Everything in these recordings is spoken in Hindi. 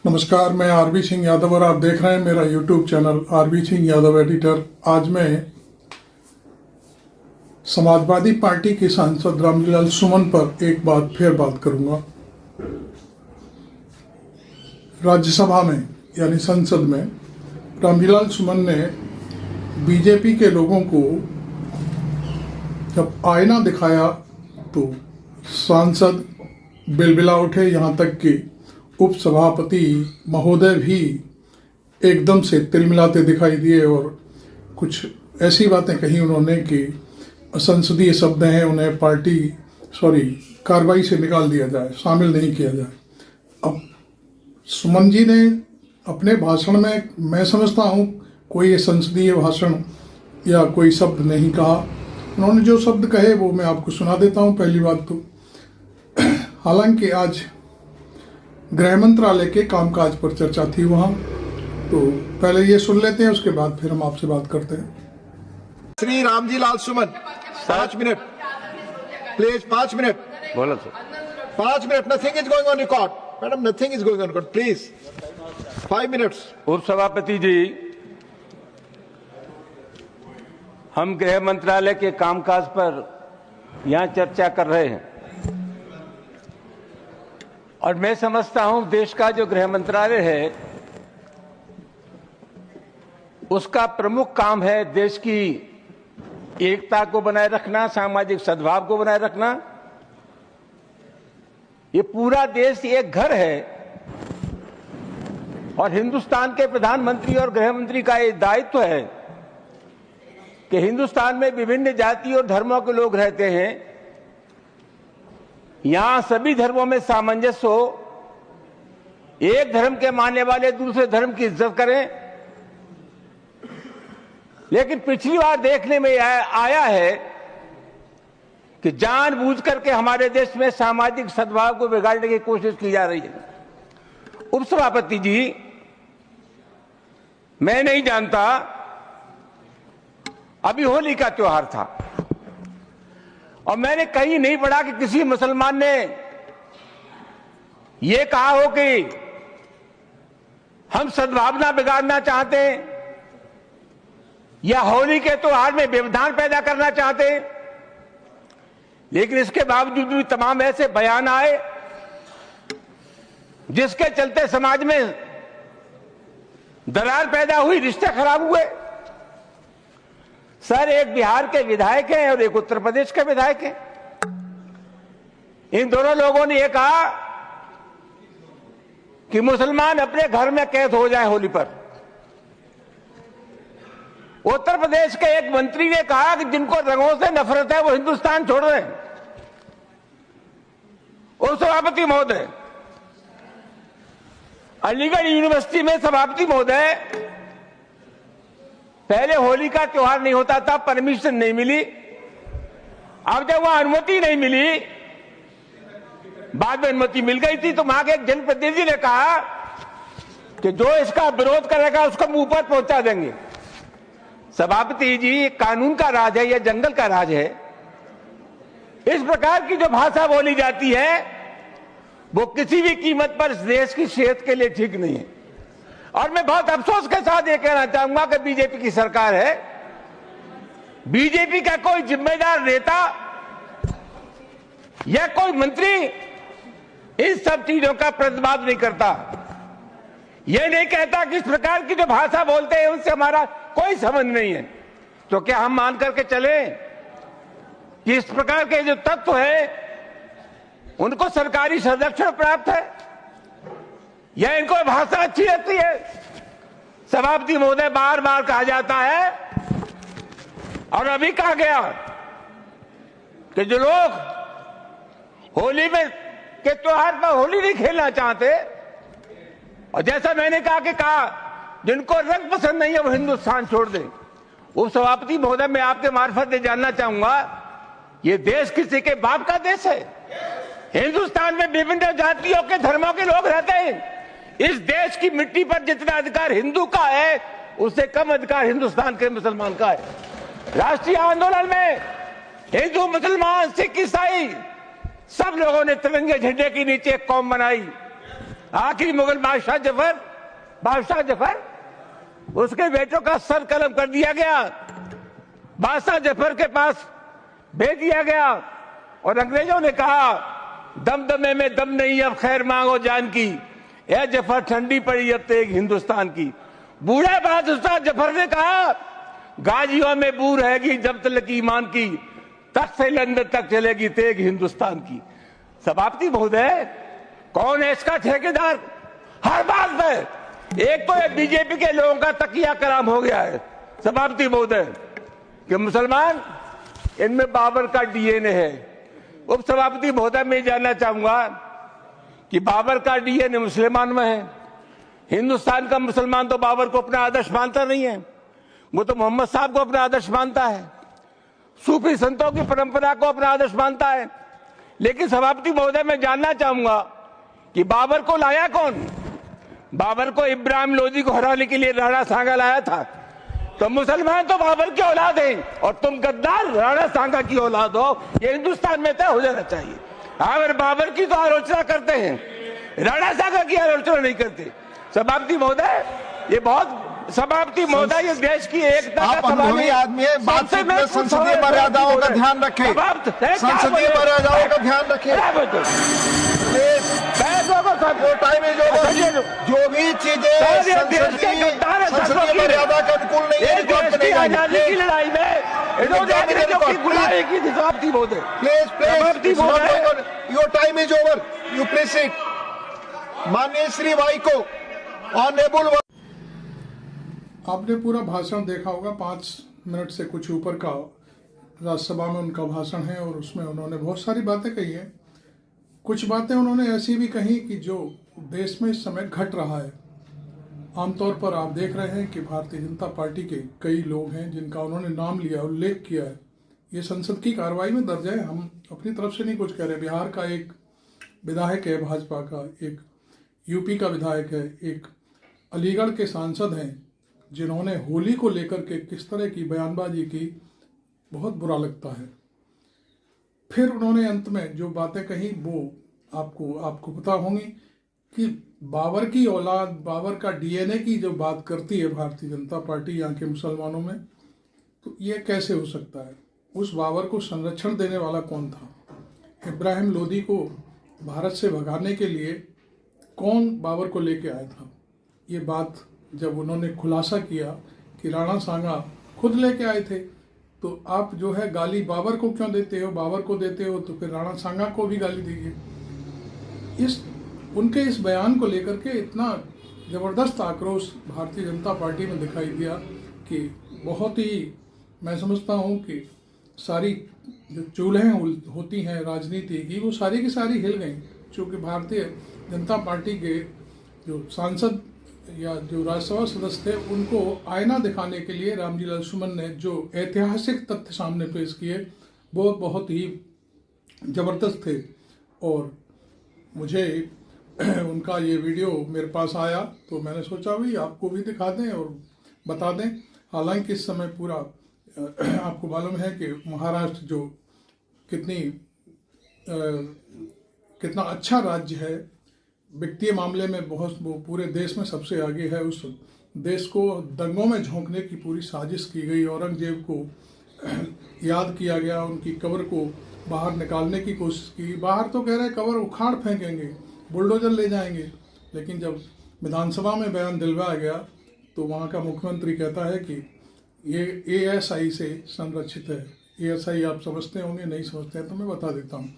नमस्कार, मैं आरबी सिंह यादव और आप देख रहे हैं मेरा YouTube channel RB Singh Yadav editor. आज मैं समाजवादी पार्टी के सांसद रामलीला सुमन पर एक बार फिर बात करूंगा। राज्यसभा में यानी संसद में रामलीला सुमन ने बीजेपी के लोगों को जब आईना दिखाया तो सांसद बिलबिला उठे। यहाँ तक कि उपसभापति महोदय भी एकदम से तिलमिलाते दिखाई दिए और कुछ ऐसी बातें कही उन्होंने कि संसदीय शब्द हैं, उन्हें कार्रवाई से निकाल दिया जाए, शामिल नहीं किया जाए। अब सुमन जी ने अपने भाषण में, मैं समझता हूँ, कोई संसदीय भाषण या कोई शब्द नहीं कहा। उन्होंने जो शब्द कहे वो मैं आपको सुना देता हूँ। पहली बात तो हालांकि आज गृह मंत्रालय के कामकाज पर चर्चा थी वहां, तो पहले ये सुन लेते हैं, उसके बाद फिर हम आपसे बात करते हैं। श्री रामजी लाल सुमन 5 मिनट प्लीज। 5 मिनट बोलो sir. 5 minute. Nothing is going on record madam, nothing is going on record please. 5 minutes. उपसभापति जी, हम गृह मंत्रालय के कामकाज पर यहां चर्चा कर रहे हैं और मैं समझता हूं देश का जो गृह मंत्रालय है उसका प्रमुख काम है देश की एकता को बनाए रखना, सामाजिक सद्भाव को बनाए रखना। ये पूरा देश एक घर है और हिंदुस्तान के प्रधानमंत्री और गृह मंत्री का ये दायित्व है कि हिंदुस्तान में विभिन्न जाति और धर्मों के लोग रहते हैं, यहां सभी धर्मों में सामंजस्य हो, एक धर्म के मानने वाले दूसरे धर्म की इज्जत करें। लेकिन पिछली बार देखने में आया है कि जानबूझ करके हमारे देश में सामाजिक सद्भाव को बिगाड़ने की कोशिश की जा रही है। उपसभापति जी, मैं नहीं जानता, अभी होली का त्योहार था और मैंने कहीं नहीं पढ़ा कि किसी मुसलमान ने यह कहा हो कि हम सद्भावना बिगाड़ना चाहते हैं या होली के त्योहार में व्यवधान पैदा करना चाहते हैं। लेकिन इसके बावजूद भी तमाम ऐसे बयान आए जिसके चलते समाज में दरार पैदा हुई, रिश्ते खराब हुए। सर, एक बिहार के विधायक हैं और एक उत्तर प्रदेश के विधायक हैं। इन दोनों लोगों ने यह कहा कि मुसलमान अपने घर में कैद हो जाए होली पर। उत्तर प्रदेश के एक मंत्री ने कहा कि जिनको रंगों से नफरत है वो हिंदुस्तान छोड़ रहे हैं। और सभापति महोदय, अलीगढ़ यूनिवर्सिटी में सभापति महोदय, पहले होली का त्योहार नहीं होता था, परमिशन नहीं मिली। अब जब वहां अनुमति नहीं मिली, बाद में अनुमति मिल गई थी, तो वहां के एक जनप्रतिनिधि ने कहा कि जो इसका विरोध करेगा उसको मुंह पर पहुंचा देंगे। सभापति जी, ये कानून का राज है, यह जंगल का राज है। इस प्रकार की जो भाषा बोली जाती है वो किसी भी कीमत पर इस देश की सेहत के लिए ठीक नहीं है। और मैं बहुत अफसोस के साथ ये कहना चाहूंगा कि बीजेपी की सरकार है, बीजेपी का कोई जिम्मेदार नेता या कोई मंत्री इन सब चीजों का प्रतिवाद नहीं करता। यह नहीं कहता कि इस प्रकार की जो भाषा बोलते हैं उनसे हमारा कोई संबंध नहीं है। तो क्या हम मान करके चले कि इस प्रकार के जो तत्व है उनको सरकारी संरक्षण प्राप्त है या इनको भाषा अच्छी लगती है? सभापति महोदय, बार बार कहा जाता है और अभी कहा गया कि जो लोग होली में के त्योहार पर होली नहीं खेलना चाहते, और जैसा मैंने कहा जिनको रंग पसंद नहीं है वो हिंदुस्तान छोड़ दें। उपसभापति महोदय, मैं आपके मार्फत से जानना चाहूंगा, ये देश किसी के बाप का देश है? हिंदुस्तान में विभिन्न जातियों के धर्मों के लोग रहते हैं। इस देश की मिट्टी पर जितना अधिकार हिंदू का है उससे कम अधिकार हिंदुस्तान के मुसलमान का है। राष्ट्रीय आंदोलन में हिंदू, मुसलमान, सिख, ईसाई सब लोगों ने तिरंगे झंडे के नीचे एक कौम बनाई। आखिरी मुगल बादशाह जफर उसके बेटों का सर कलम कर दिया गया, बादशाह जफर के पास भेज दिया गया और अंग्रेजों ने कहा दमदमे में दम नहीं, अब खैर मांगो जान की, ए जफर ठंडी पड़ी अब तेग हिंदुस्तान की। बूढ़े बादशाह जफर ने कहा गाजियों में बू रहेगी जब तक ईमान की, तख्त से लंदन तक चलेगी तेग हिंदुस्तान की। सभापति महोदय, कौन है इसका ठेकेदार? हर बात में एक तो ये बीजेपी के लोगों का तकिया कलाम हो गया है सभापति महोदय कि मुसलमान, इनमें बाबर का डीएनए है। उप सभापति महोदय, मैं जानना चाहूंगा कि बाबर का डीएनए मुसलमान में है। हिंदुस्तान का मुसलमान तो बाबर को अपना आदर्श मानता नहीं है, वो तो मोहम्मद साहब को अपना आदर्श मानता है, सूफी संतों की परंपरा को अपना आदर्श मानता है। लेकिन सभापति महोदय, मैं जानना चाहूंगा कि बाबर को लाया कौन? बाबर को इब्राहिम लोदी को हराने के लिए राणा सांगा लाया था। तो मुसलमान तो बाबर की औलाद हैं और तुम गद्दार राणा सांगा की औलाद हो, ये हिंदुस्तान में तय हो जाना चाहिए। अगर बाबर की तो आलोचना करते हैं, राणा सांगा की आलोचना नहीं करते। सभापति महोदय, ये बहुत सभापति महोदय, ये देश की एकता आप अनुभवी आदमी है, बातचीत में संसदीय मर्यादाओं का ध्यान रखें, संसदीय मर्यादाओं का ध्यान रखें। वो टाइम इज ओवर। जो भी चीजें संसदीय मर्यादा के अनुकूल नहीं है, आजादी की लड़ाई में your time is over, you please it. माननीय श्री वाई को ऑनरेबल। आपने पूरा भाषण देखा होगा, 5 मिनट से कुछ ऊपर का राज्यसभा में उनका भाषण है और उसमें उन्होंने बहुत सारी बातें कही हैं। कुछ बातें उन्होंने ऐसी भी कही कि जो देश में इस समय घट रहा है। आमतौर पर आप देख रहे हैं कि भारतीय जनता पार्टी के कई लोग हैं जिनका उन्होंने नाम लिया, उल्लेख किया है। ये संसद की कार्रवाई में दर्ज है, हम अपनी तरफ से नहीं कुछ कह रहे। बिहार का एक विधायक है भाजपा का, एक यूपी का विधायक है, एक अलीगढ़ के सांसद हैं जिन्होंने होली को लेकर के किस तरह की बयानबाजी की, बहुत बुरा लगता है। फिर उन्होंने अंत में जो बातें कही वो आपको पता होंगी कि बाबर की औलाद, बाबर का डीएनए की जो बात करती है भारतीय जनता पार्टी यहाँ के मुसलमानों में, तो ये कैसे हो सकता है? उस बाबर को संरक्षण देने वाला कौन था? इब्राहिम लोदी को भारत से भगाने के लिए कौन बाबर को लेके आया था? ये बात जब उन्होंने खुलासा किया कि राणा सांगा खुद लेके आए थे, तो आप जो है गाली बाबर को क्यों देते हो? बाबर को देते हो तो फिर राणा सांगा को भी गाली दीजिए। उनके इस बयान को लेकर के इतना ज़बरदस्त आक्रोश भारतीय जनता पार्टी में दिखाई दिया कि बहुत ही, मैं समझता हूँ कि सारी जो चूल्हें होती हैं राजनीति की, वो सारी की सारी हिल गई। चूँकि भारतीय जनता पार्टी के जो सांसद या जो राज्यसभा सदस्य थे, उनको आईना दिखाने के लिए रामजी लाल सुमन ने जो ऐतिहासिक तथ्य सामने पेश किए वो बहुत ही ज़बरदस्त थे। और मुझे उनका ये वीडियो मेरे पास आया तो मैंने सोचा भाई आपको भी दिखा दें और बता दें। हालांकि इस समय पूरा आपको मालूम है कि महाराष्ट्र जो कितना अच्छा राज्य है, वित्तीय मामले में बहुत, वो पूरे देश में सबसे आगे है। उस देश को दंगों में झोंकने की पूरी साजिश की गई। औरंगजेब को याद किया गया, उनकी कब्र को बाहर निकालने की कोशिश की। बाहर तो कह रहे कब्र उखाड़ फेंकेंगे, बुलडोजर ले जाएंगे, लेकिन जब विधानसभा में बयान दिलवाया गया तो वहाँ का मुख्यमंत्री कहता है कि ये ASI से संरक्षित है। ASI आप समझते होंगे, नहीं समझते हैं तो मैं बता देता हूँ।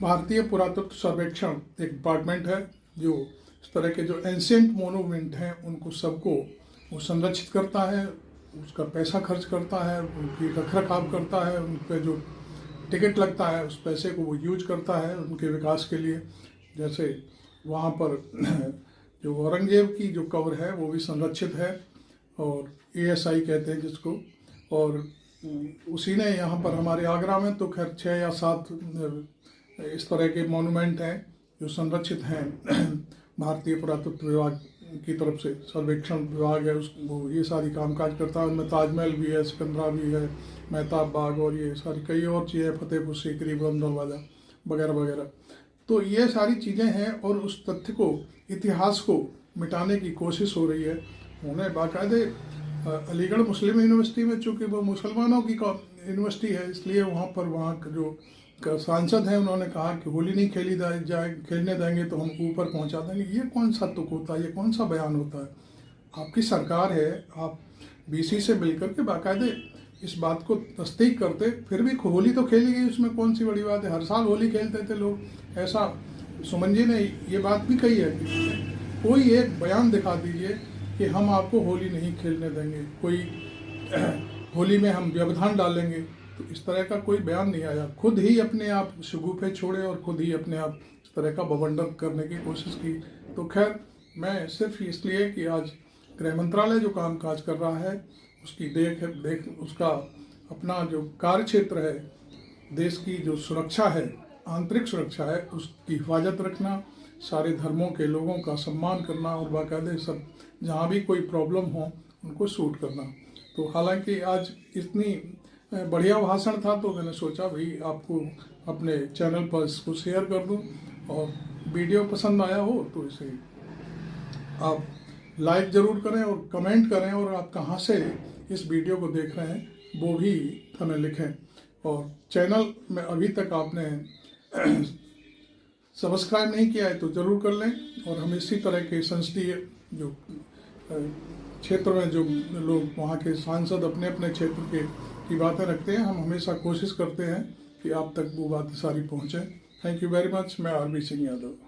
भारतीय पुरातत्व सर्वेक्षण एक डिपार्टमेंट है जो इस तरह के जो एंशिएंट मोनूमेंट हैं उनको सबको वो संरक्षित करता है, उसका पैसा खर्च करता है, उनकी रखरखाव करता है, उन पर जो टिकट लगता है उस पैसे को वो यूज करता है उनके विकास के लिए। जैसे वहाँ पर जो औरंगजेब की जो कब्र है वो भी संरक्षित है और ASI कहते हैं जिसको। और उसी ने यहाँ पर हमारे आगरा में तो खैर 6 या 7 इस तरह के मोनूमेंट हैं जो संरक्षित हैं। भारतीय पुरातत्व विभाग की तरफ से सर्वेक्षण विभाग है, वो ये सारी कामकाज करता है। उनमें ताजमहल भी है, सिकंदरा भी है, मेहताब बाग और ये सारी कई और चीज़ें, फतेहपुर सीकरी, बुलंद दरवाज़ा वगैरह वगैरह। तो ये सारी चीज़ें हैं और उस तथ्य को, इतिहास को मिटाने की कोशिश हो रही है। उन्हें बाकायदे अलीगढ़ मुस्लिम यूनिवर्सिटी में, चूँकि वो मुसलमानों की यूनिवर्सिटी है, इसलिए वहाँ पर वहाँ के जो सांसद हैं उन्होंने कहा कि होली नहीं खेली जाए, खेलने देंगे तो हम ऊपर पहुँचा देंगे। ये कौन सा तुक होता है, ये कौन सा बयान होता है? आपकी सरकार है, आप बीसी से मिलकर के बाकायदे इस बात को तस्दीक करते, फिर भी होली तो खेली गई, उसमें कौन सी बड़ी बात है? हर साल होली खेलते थे लोग। ऐसा सुमन जी ने ये बात भी कही है कि कोई एक बयान दिखा दीजिए कि हम आपको होली नहीं खेलने देंगे, कोई होली में हम व्यवधान डालेंगे। तो इस तरह का कोई बयान नहीं आया। खुद ही अपने आप शगुफे छोड़े और खुद ही अपने आप इस तरह का बवंडर करने की कोशिश की। तो खैर, मैं सिर्फ इसलिए कि आज गृह मंत्रालय जो काम काज कर रहा है उसकी देख उसका अपना जो कार्य क्षेत्र है, देश की जो सुरक्षा है, आंतरिक सुरक्षा है, उसकी हिफाजत रखना, सारे धर्मों के लोगों का सम्मान करना और बाकायदे सब जहाँ भी कोई प्रॉब्लम हो उनको सूट करना। तो हालांकि आज इतनी बढ़िया भाषण था तो मैंने सोचा भाई आपको अपने चैनल पर इसको शेयर कर दूं, और वीडियो पसंद आया हो तो इसे आप लाइक ज़रूर करें और कमेंट करें, और आप कहाँ से इस वीडियो को देख रहे हैं वो भी हमें लिखें। और चैनल में अभी तक आपने सब्सक्राइब नहीं किया है तो ज़रूर कर लें। और हम इसी तरह के संसदीय जो क्षेत्र में जो लोग वहाँ के सांसद अपने अपने क्षेत्र की बातें रखते हैं, हम हमेशा कोशिश करते हैं कि आप तक वो बातें सारी पहुँचें। Thank you very much. मैं आरबी सिंह यादव।